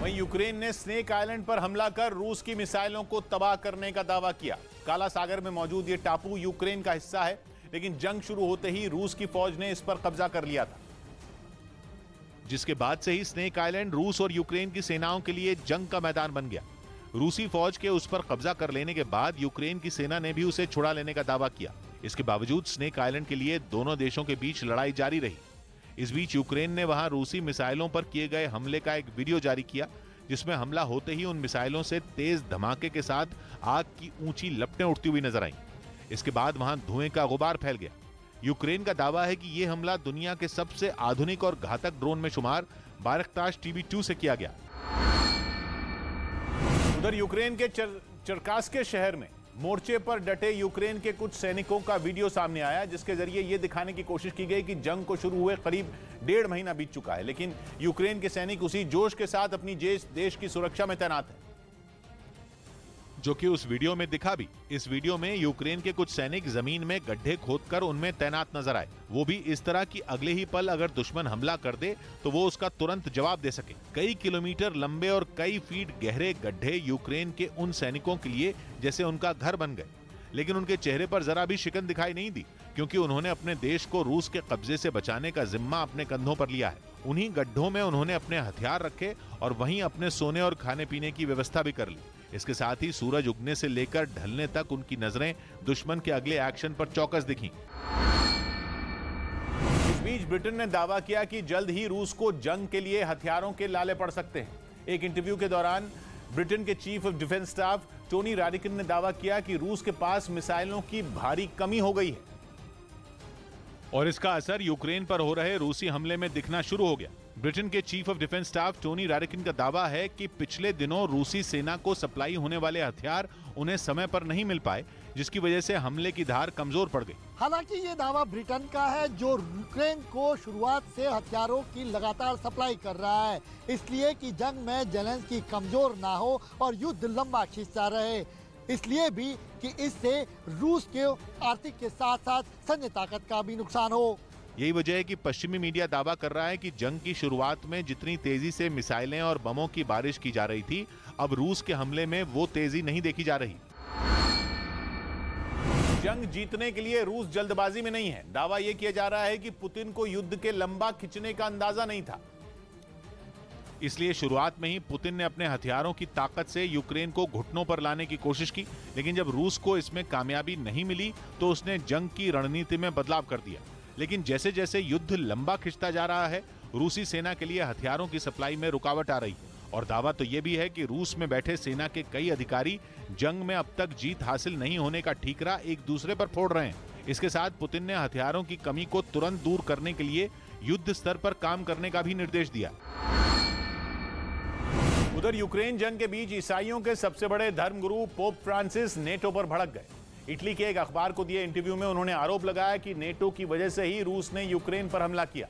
वहीं यूक्रेन ने snake island पर हमला कर रूस की मिसाइलों को तबाह करने का दावा किया। काला सागर में मौजूद यह टापू यूक्रेन का हिस्सा है, लेकिन जंग शुरू होते ही रूस की फौज ने इस पर कब्जा कर लिया था, जिसके बाद से ही स्नेक आइलैंड रूस और यूक्रेन की सेनाओं के लिए जंग का मैदान बन गया। रूसी फौज के उस पर कब्जा कर लेने के बाद यूक्रेन की सेना ने भी उसे छुड़ा लेने का दावा किया। इसके बावजूद स्नेक आइलैंड के लिए दोनों देशों के बीच लड़ाई जारी रही। इस बीच यूक्रेन ने वहां रूसी मिसाइलों पर किए गए हमले का एक वीडियो जारी किया, जिसमें हमला होते ही उन मिसाइलों से तेज धमाके के साथ आग की ऊंची लपटें उठती हुई नजर आईं। इसके बाद वहां धुएं का गुबार फैल गया। यूक्रेन का दावा है कि यह हमला दुनिया के सबसे आधुनिक और घातक ड्रोन में शुमार बायरक्तार TB2 से किया गया। उधर यूक्रेन के चरकास्के शहर में मोर्चे पर डटे यूक्रेन के कुछ सैनिकों का वीडियो सामने आया, जिसके जरिए यह दिखाने की कोशिश की गई कि जंग को शुरू हुए करीब 1.5 महीना बीत चुका है, लेकिन यूक्रेन के सैनिक उसी जोश के साथ अपनी देश की सुरक्षा में तैनात हैं, जो कि उस वीडियो में दिखा भी। इस वीडियो में यूक्रेन के कुछ सैनिक जमीन में गड्ढे खोदकर उनमें तैनात नजर आए, वो भी इस तरह कि अगले ही पल अगर दुश्मन हमला कर दे तो वो उसका तुरंत जवाब दे सके। कई किलोमीटर लंबे और कई फीट गहरे गड्ढे यूक्रेन के उन सैनिकों के लिए जैसे उनका घर बन गए, लेकिन उनके चेहरे पर जरा भी शिकन दिखाई नहीं दी, क्योंकि उन्होंने अपने देश को रूस के कब्जे से बचाने का जिम्मा अपने कंधों पर लिया है। उन्हीं गड्ढों में उन्होंने अपने हथियार रखे और वहीं अपने सोने और खाने पीने की व्यवस्था भी कर ली। इसके साथ ही सूरज उगने से लेकर ढलने तक उनकी नजरें दुश्मन के अगले एक्शन पर चौकस दिखीं। इस बीच ब्रिटेन ने दावा किया कि जल्द ही रूस को जंग के लिए हथियारों के लाले पड़ सकते हैं। एक इंटरव्यू के दौरान ब्रिटेन के chief of defence staff Tony Radakin ने दावा किया कि रूस के पास मिसाइलों की भारी कमी हो गई है और इसका असर यूक्रेन पर हो रहे रूसी हमले में दिखना शुरू हो गया। ब्रिटेन के chief of defence staff Tony Radakin का दावा है कि पिछले दिनों रूसी सेना को सप्लाई होने वाले हथियार उन्हें समय पर नहीं मिल पाए, जिसकी वजह से हमले की धार कमजोर पड़ गई। हालांकि ये दावा ब्रिटेन का है, जो यूक्रेन को शुरुआत से हथियारों की लगातार सप्लाई कर रहा है, इसलिए कि जंग में जेलेंस्की कमजोर ना हो और युद्ध लंबा खिंचता रहे, इसलिए भी कि इससे रूस के आर्थिक के साथ साथ सैन्य ताकत का भी नुकसान हो। यही वजह है कि पश्चिमी मीडिया दावा कर रहा है कि जंग की शुरुआत में जितनी तेजी से मिसाइलें और बमों की बारिश की जा रही थी, अब रूस के हमले में वो तेजी नहीं देखी जा रही। जंग जीतने के लिए रूस जल्दबाजी में नहीं है। दावा यह किया जा रहा है कि पुतिन को युद्ध के लंबा खिंचने का अंदाजा नहीं था, इसलिए शुरुआत में ही पुतिन ने अपने हथियारों की ताकत से यूक्रेन को घुटनों पर लाने की कोशिश की, लेकिन जब रूस को इसमें कामयाबी नहीं मिली तो उसने जंग की रणनीति में बदलाव कर दिया। लेकिन जैसे जैसे युद्ध लंबा खिंचता जा रहा है, रूसी सेना के लिए हथियारों की सप्लाई में रुकावट आ रही है। और दावा तो यह भी है कि रूस में बैठे सेना के कई अधिकारी जंग में अब तक जीत हासिल नहीं होने का ठीकरा एक दूसरे पर फोड़ रहे हैं। इसके साथ पुतिन ने हथियारों की कमी को तुरंत दूर करने के लिए युद्ध स्तर पर काम करने का भी निर्देश दिया। उधर यूक्रेन जंग के बीच ईसाइयों के सबसे बड़े धर्मगुरु पोप फ्रांसिस नेटो पर भड़क गए। इटली के एक अखबार को दिए इंटरव्यू में उन्होंने आरोप लगाया कि नेटो की वजह से ही रूस ने यूक्रेन पर हमला किया।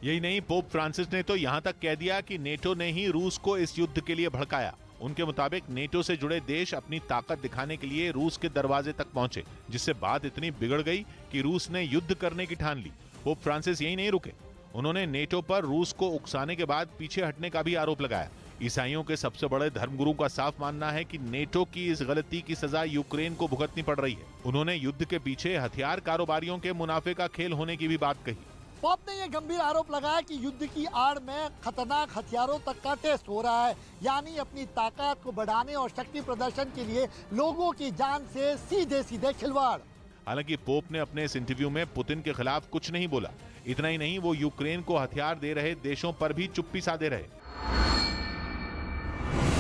यही नहीं, पोप फ्रांसिस ने तो यहां तक कह दिया कि नेटो ने ही रूस को इस युद्ध के लिए भड़काया। उनके मुताबिक नेटो से जुड़े देश अपनी ताकत दिखाने के लिए रूस के दरवाजे तक पहुंचे, जिससे बात इतनी बिगड़ गई कि रूस ने युद्ध करने की ठान ली। पोप फ्रांसिस यही नहीं रुके, उन्होंने नेटो पर रूस को उकसाने के बाद पीछे हटने का भी आरोप लगाया। ईसाइयों के सबसे बड़े धर्मगुरु का साफ मानना है कि नेटो की इस गलती की सजा यूक्रेन को भुगतनी पड़ रही है। उन्होंने युद्ध के पीछे हथियार कारोबारियों के मुनाफे का खेल होने की भी बात कही। पोप ने यह गंभीर आरोप लगाया कि युद्ध की आड़ में खतरनाक हथियारों तक का टेस्ट हो रहा है, यानी अपनी ताकत को बढ़ाने और शक्ति प्रदर्शन के लिए लोगों की जान से सीधे सीधे खिलवाड़। हालांकि पोप ने अपने इस इंटरव्यू में पुतिन के खिलाफ कुछ नहीं बोला। इतना ही नहीं, वो यूक्रेन को हथियार दे रहे देशों पर भी चुप्पी साधे रहे।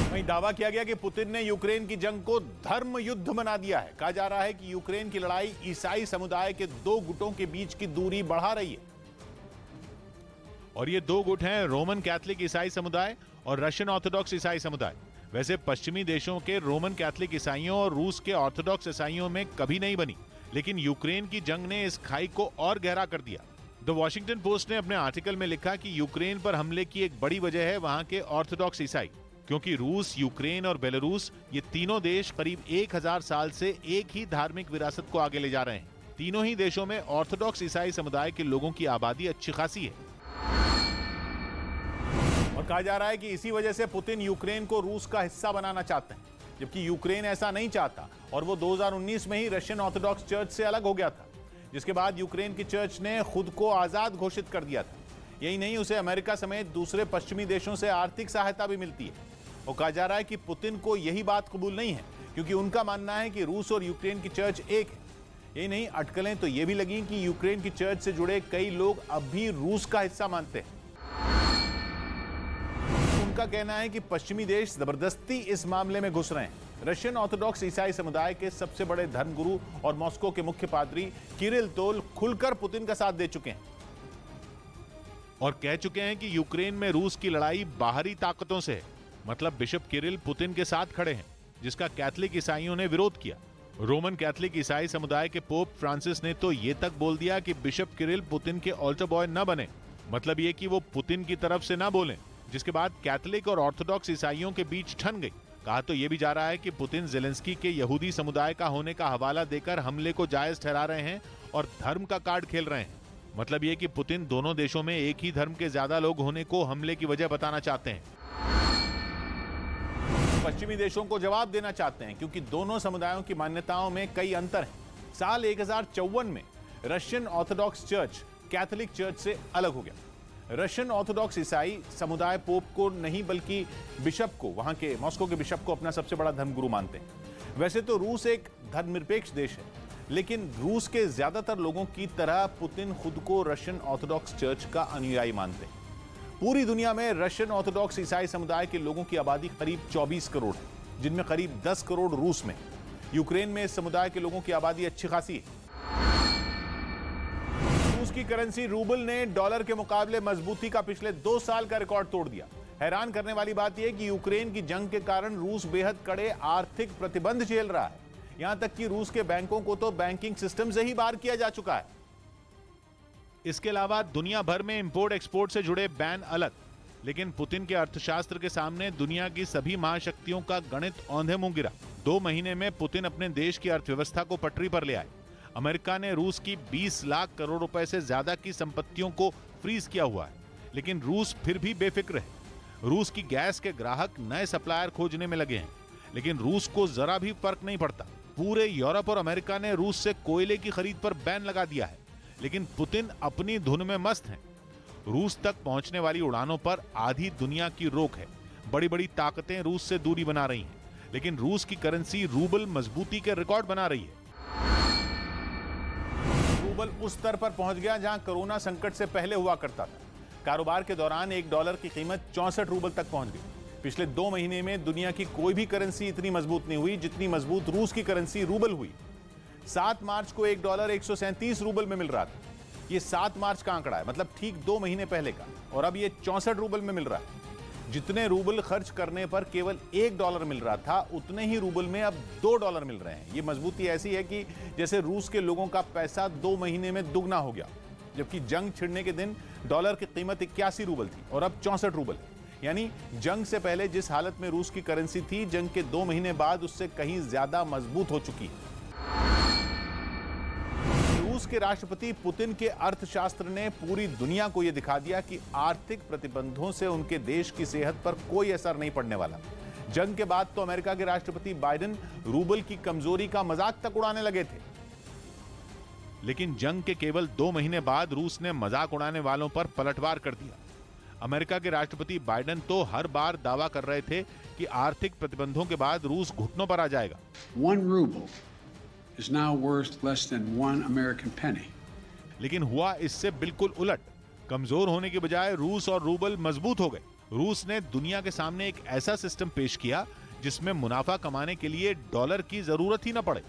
वहीं दावा किया गया कि पुतिन ने यूक्रेन की जंग को धर्म युद्ध बना दिया है। कहा जा रहा है कि यूक्रेन की लड़ाई ईसाई समुदाय के दो गुटों के बीच की दूरी बढ़ा रही है, और ये दो गुट हैं रोमन कैथोलिक ईसाई समुदाय और रशियन ऑर्थोडॉक्स ईसाई समुदाय। वैसे पश्चिमी देशों के रोमन कैथोलिक ईसाइयों और रूस के ऑर्थोडॉक्स ईसाइयों में कभी नहीं बनी, लेकिन यूक्रेन की जंग ने इस खाई को और गहरा कर दिया। द वॉशिंगटन पोस्ट ने अपने आर्टिकल में लिखा कि यूक्रेन पर हमले की एक बड़ी वजह है वहां के ऑर्थोडॉक्स ईसाई, क्योंकि रूस, यूक्रेन और बेलारूस ये तीनों देश करीब 1000 साल से एक ही धार्मिक विरासत को आगे ले जा रहे हैं। तीनों ही देशों में ऑर्थोडॉक्स ईसाई समुदाय के लोगों की आबादी अच्छी खासी है। और कहा जा रहा है कि इसी वजह से पुतिन यूक्रेन को रूस का हिस्सा बनाना चाहते हैं, जबकि यूक्रेन ऐसा नहीं चाहता और वो 2019 में ही रशियन ऑर्थोडॉक्स चर्च से अलग हो गया था, जिसके बाद यूक्रेन की चर्च ने खुद को आजाद घोषित कर दिया था। यही नहीं, उसे अमेरिका समेत दूसरे पश्चिमी देशों से आर्थिक सहायता भी मिलती है। और कहा जा रहा है कि पुतिन को यही बात कबूल नहीं है, क्योंकि उनका मानना है कि रूस और यूक्रेन की चर्च एक है। यही नहीं, अटकलें तो ये भी लगी कि यूक्रेन की चर्च से जुड़े कई लोग अब भी रूस का हिस्सा मानते हैं। उनका कहना है कि पश्चिमी देश जबरदस्ती इस मामले में घुस रहे हैं। रशियन ऑर्थोडॉक्स ईसाई समुदाय के सबसे बड़े धर्मगुरु और मॉस्को के मुख्य पादरी किरिल तोल खुलकर पुतिन का साथ दे चुके हैं और कह चुके हैं कि यूक्रेन में रूस की लड़ाई बाहरी ताकतों से है। मतलब बिशप किरिल पुतिन के साथ खड़े हैं, जिसका कैथोलिक ईसाइयों ने विरोध किया। रोमन कैथोलिक ईसाई समुदाय के पोप फ्रांसिस ने तो ये तक बोल दिया कि बिशप किरिल पुतिन के ऑल्टर बॉय न बने, मतलब ये कि वो पुतिन की तरफ से ना बोलें, जिसके बाद कैथोलिक और ऑर्थोडॉक्स ईसाइयों के बीच ठन गई। कहा तो ये भी जा रहा है कि पुतिन जेलेंस्की के यहूदी समुदाय का होने का हवाला देकर हमले को जायज ठहरा रहे हैं और धर्म का कार्ड खेल रहे हैं। मतलब ये कि पुतिन दोनों देशों में एक ही धर्म के ज्यादा लोग होने को हमले की वजह बताना चाहते हैं। पश्चिमी देशों को जवाब देना चाहते हैं, क्योंकि दोनों समुदायों की मान्यताओं में कई अंतर हैं। साल 1054 में Russian Orthodox church Catholic church से अलग हो गया। रशियन ऑर्थोडॉक्स ईसाई समुदाय पोप को नहीं बल्कि बिशप को, वहां के मॉस्को के बिशप को अपना सबसे बड़ा धर्मगुरु मानते हैं। वैसे तो रूस एक धर्मनिरपेक्ष देश है, लेकिन रूस के ज्यादातर लोगों की तरह पुतिन खुद को रशियन ऑर्थोडॉक्स चर्च का अनुयायी मानते हैं। पूरी दुनिया में रशियन ऑर्थोडॉक्स ईसाई समुदाय के लोगों की आबादी करीब 24 करोड़ है, जिनमें करीब 10 करोड़ रूस में। यूक्रेन में इस समुदाय के लोगों की आबादी अच्छी खासी है। रूस की करेंसी रूबल ने डॉलर के मुकाबले मजबूती का पिछले 2 साल का रिकॉर्ड तोड़ दिया। हैरान करने वाली बात यह कि यूक्रेन की जंग के कारण रूस बेहद कड़े आर्थिक प्रतिबंध झेल रहा है। यहां तक कि रूस के बैंकों को तो बैंकिंग सिस्टम से ही बाहर किया जा चुका है। इसके अलावा दुनिया भर में इंपोर्ट एक्सपोर्ट से जुड़े बैन अलग, लेकिन पुतिन के अर्थशास्त्र के सामने दुनिया की सभी महाशक्तियों का गणित औंधे मुंह गिरा। 2 महीने में पुतिन अपने देश की अर्थव्यवस्था को पटरी पर ले आए। अमेरिका ने रूस की 20 लाख करोड़ रुपए से ज्यादा की संपत्तियों को फ्रीज किया हुआ है, लेकिन रूस फिर भी बेफिक्र है। रूस की गैस के ग्राहक नए सप्लायर खोजने में लगे हैं, लेकिन रूस को जरा भी फर्क नहीं पड़ता। पूरे यूरोप और अमेरिका ने रूस से कोयले की खरीद पर बैन लगा दिया है, लेकिन पुतिन अपनी धुन में मस्त हैं। रूस तक पहुंचने वाली उड़ानों पर आधी दुनिया की रोक है। बड़ी बड़ी ताकतें रूस से दूरी बना रही हैं, लेकिन रूस की करेंसी रूबल मजबूती के रिकॉर्ड बना रही है। रूबल उस स्तर पर पहुंच गया जहां कोरोना संकट से पहले हुआ करता था। कारोबार के दौरान $1 की कीमत 64 रूबल तक पहुंच गई। पिछले 2 महीने में दुनिया की कोई भी करेंसी इतनी मजबूत नहीं हुई जितनी मजबूत रूस की करेंसी रूबल हुई। 7 मार्च को $1 137 रूबल में मिल रहा था। ये 7 मार्च का आंकड़ा है, मतलब ठीक 2 महीने पहले का, और अब ये 64 रूबल में मिल रहा है। जितने रूबल खर्च करने पर केवल $1 मिल रहा था, उतने ही रूबल में अब $2 मिल रहे हैं। ये मजबूती ऐसी है कि जैसे रूस के लोगों का पैसा 2 महीने में दुगना हो गया। जबकि जंग छिड़ने के दिन डॉलर की कीमत 81 रूबल थी और अब 64 रूबल। यानी जंग से पहले जिस हालत में रूस की करेंसी थी, जंग के 2 महीने बाद उससे कहीं ज्यादा मजबूत हो चुकी है। रूस के राष्ट्रपति पुतिन के अर्थशास्त्र ने पूरी दुनिया को यह दिखा दिया कि आर्थिक प्रतिबंधों से उनके देश की सेहत पर कोई असर नहीं पड़ने वाला। जंग के बाद तो अमेरिका के राष्ट्रपति बाइडेन रूबल की कमजोरी का मजाक तक उड़ाने लगे थे, लेकिन जंग के केवल 2 महीने बाद रूस ने मजाक उड़ाने वालों पर पलटवार कर दिया। अमेरिका के राष्ट्रपति बाइडेन तो हर बार दावा कर रहे थे कि आर्थिक प्रतिबंधों के बाद रूस घुटनों पर आ जाएगा। 1 ruble is now worth less than 1 American penny. लेकिन हुआ इससे बिल्कुल उलट। कमजोर होने के बजाय रूस और रूबल मजबूत हो गए। रूस ने दुनिया के सामने एक ऐसा सिस्टम पेश किया जिसमें मुनाफा कमाने के लिए डॉलर की जरूरत ही न पड़े।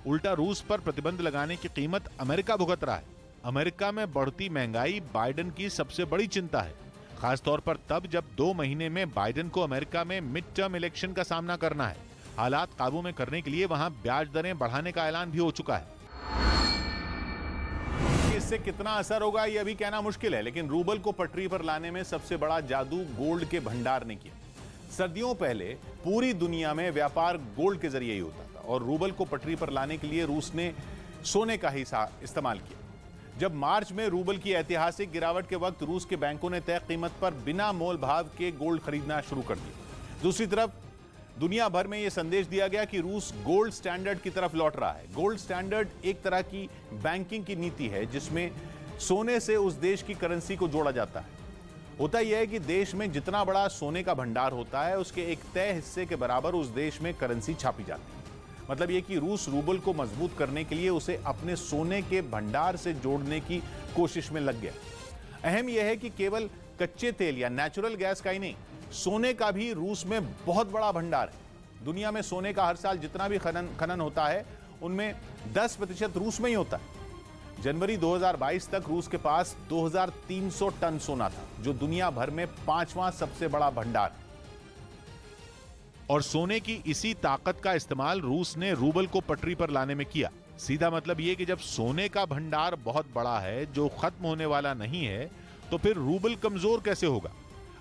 उल्टा रूस पर प्रतिबंध लगाने की कीमत अमेरिका भुगत रहा है। अमेरिका में बढ़ती महंगाई बाइडेन की सबसे बड़ी चिंता है, खासतौर पर तब जब 2 महीने में बाइडेन को अमेरिका में मिड टर्म इलेक्शन का सामना करना है। हालात काबू में करने के लिए वहां ब्याज दरें बढ़ाने का ऐलान भी हो चुका है। इससे कितना असर होगा ये अभी कहना मुश्किल है, लेकिन रूबल को पटरी पर लाने में सबसे बड़ा जादू गोल्ड के भंडार ने किया। सदियों पहले पूरी दुनिया में व्यापार गोल्ड के जरिए ही होता था और रूबल को पटरी पर लाने के लिए रूस ने सोने का ही इस्तेमाल किया। जब मार्च में रूबल की ऐतिहासिक गिरावट के वक्त रूस के बैंकों ने तय कीमत पर बिना मोल भाव के गोल्ड खरीदना शुरू कर दिया। दूसरी तरफ दुनिया भर में यह संदेश दिया गया कि रूस गोल्ड स्टैंडर्ड की तरफ लौट रहा है। गोल्ड स्टैंडर्ड एक तरह की बैंकिंग की नीति है जिसमें सोने से उस देश की करेंसी को जोड़ा जाता है। होता यह है कि देश में जितना बड़ा सोने का भंडार होता है उसके एक तय हिस्से के बराबर उस देश में करेंसी छापी जाती है। मतलब यह कि रूस रूबल को मजबूत करने के लिए उसे अपने सोने के भंडार से जोड़ने की कोशिश में लग गया। अहम यह है कि केवल कच्चे तेल या नेचुरल गैस का ही नहीं, सोने का भी रूस में बहुत बड़ा भंडार है। दुनिया में सोने का हर साल जितना भी खनन होता है उनमें 10% रूस में ही होता है। जनवरी 2022 तक रूस के पास 2300 टन सोना था, जो दुनिया भर में 5वां सबसे बड़ा भंडार है। और सोने की इसी ताकत का इस्तेमाल रूस ने रूबल को पटरी पर लाने में किया। सीधा मतलब यह कि जब सोने का भंडार बहुत बड़ा है जो खत्म होने वाला नहीं है, तो फिर रूबल कमजोर कैसे होगा।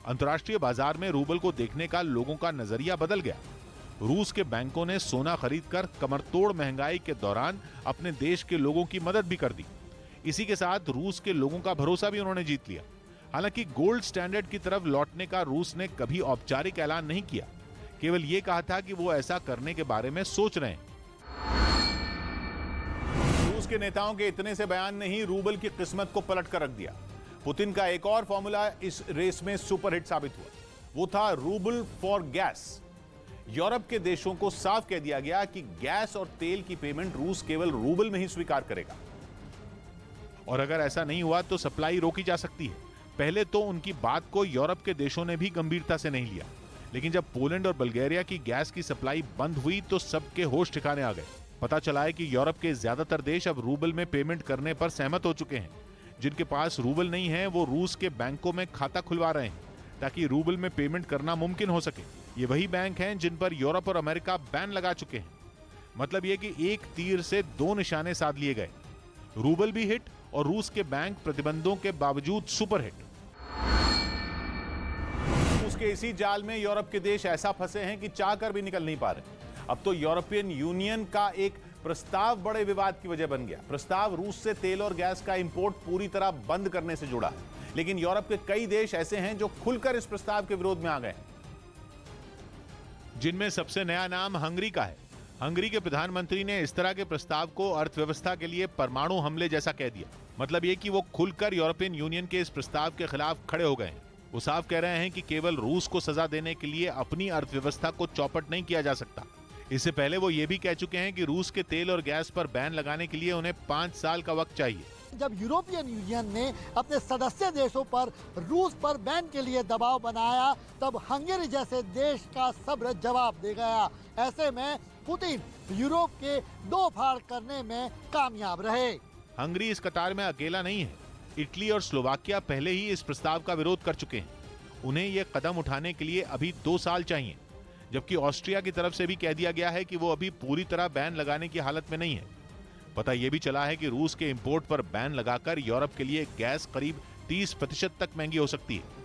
अंतर्राष्ट्रीय बाजार में रूबल को देखने का लोगों का नजरिया बदल गया। रूस के बैंकों ने सोना खरीदकर कमरतोड़ महंगाई के दौरान अपने देश के लोगों की मदद भी कर दी। इसी के साथ रूस के लोगों का भरोसा भी उन्होंने जीत लिया। हालांकि गोल्ड स्टैंडर्ड की तरफ लौटने का रूस ने कभी औपचारिक ऐलान नहीं किया, केवल यह कहा था कि वो ऐसा करने के बारे में सोच रहे हैं। रूस के नेताओं के इतने से बयान ने ही रूबल की किस्मत को पलट कर रख दिया। पुतिन का एक और फॉर्मूला इस रेस में सुपरहिट साबित हुआ। वो था रूबल फॉर गैस। यूरोप के देशों को साफ कह दिया गया कि गैस और तेल की पेमेंट रूस केवल रूबल में ही स्वीकार करेगा, और अगर ऐसा नहीं हुआ तो सप्लाई रोकी जा सकती है। पहले तो उनकी बात को यूरोप के देशों ने भी गंभीरता से नहीं लिया, लेकिन जब पोलैंड और बल्गेरिया की गैस की सप्लाई बंद हुई तो सबके होश ठिकाने आ गए। पता चला है कि यूरोप के ज्यादातर देश अब रूबल में पेमेंट करने पर सहमत हो चुके हैं। जिनके पास रूबल नहीं है वो रूस के बैंकों में खाता खुलवा रहे हैं ताकि रूबल में पेमेंट करना मुमकिन हो सके। ये वही बैंक हैं जिन पर यूरोप और अमेरिका बैन लगा चुके हैं। मतलब यह कि एक तीर से दो निशाने साध लिए गए, रूबल भी हिट और रूस के बैंक प्रतिबंधों के बावजूद सुपर हिट। उसके इसी जाल में यूरोप के देश ऐसा फंसे हैं कि चाह कर भी निकल नहीं पा रहे। अब तो यूरोपियन यूनियन का एक प्रस्ताव बड़े विवाद की वजह बन गया। प्रस्ताव रूस से तेल और गैस का इंपोर्ट पूरी तरह बंद करने से जुड़ा है, लेकिन यूरोप के कई देश ऐसे हैं जो खुलकर इस प्रस्ताव के विरोध में आ गए हैं, जिनमें सबसे नया नाम हंगरी का है। हंगरी के प्रधानमंत्री ने इस तरह के प्रस्ताव को अर्थव्यवस्था के लिए परमाणु हमले जैसा कह दिया। मतलब ये कि वो खुलकर यूरोपियन यूनियन के इस प्रस्ताव के खिलाफ खड़े हो गए हैं। वो साफ कह रहे हैं कि केवल रूस को सजा देने के लिए अपनी अर्थव्यवस्था को चौपट नहीं किया जा सकता। इससे पहले वो ये भी कह चुके हैं कि रूस के तेल और गैस पर बैन लगाने के लिए उन्हें 5 साल का वक्त चाहिए। जब यूरोपियन यूनियन ने अपने सदस्य देशों पर रूस पर बैन के लिए दबाव बनाया, तब हंगरी जैसे देश का सब्र जवाब दे गया। ऐसे में पुतिन यूरोप के दो फाड़ करने में कामयाब रहे। हंगरी इस कतार में अकेला नहीं है। इटली और स्लोवाकिया पहले ही इस प्रस्ताव का विरोध कर चुके हैं। उन्हें यह कदम उठाने के लिए अभी 2 साल चाहिए, जबकि ऑस्ट्रिया की तरफ से भी कह दिया गया है कि वो अभी पूरी तरह बैन लगाने की हालत में नहीं है। पता यह भी चला है कि रूस के इंपोर्ट पर बैन लगाकर यूरोप के लिए गैस करीब 30% तक महंगी हो सकती है।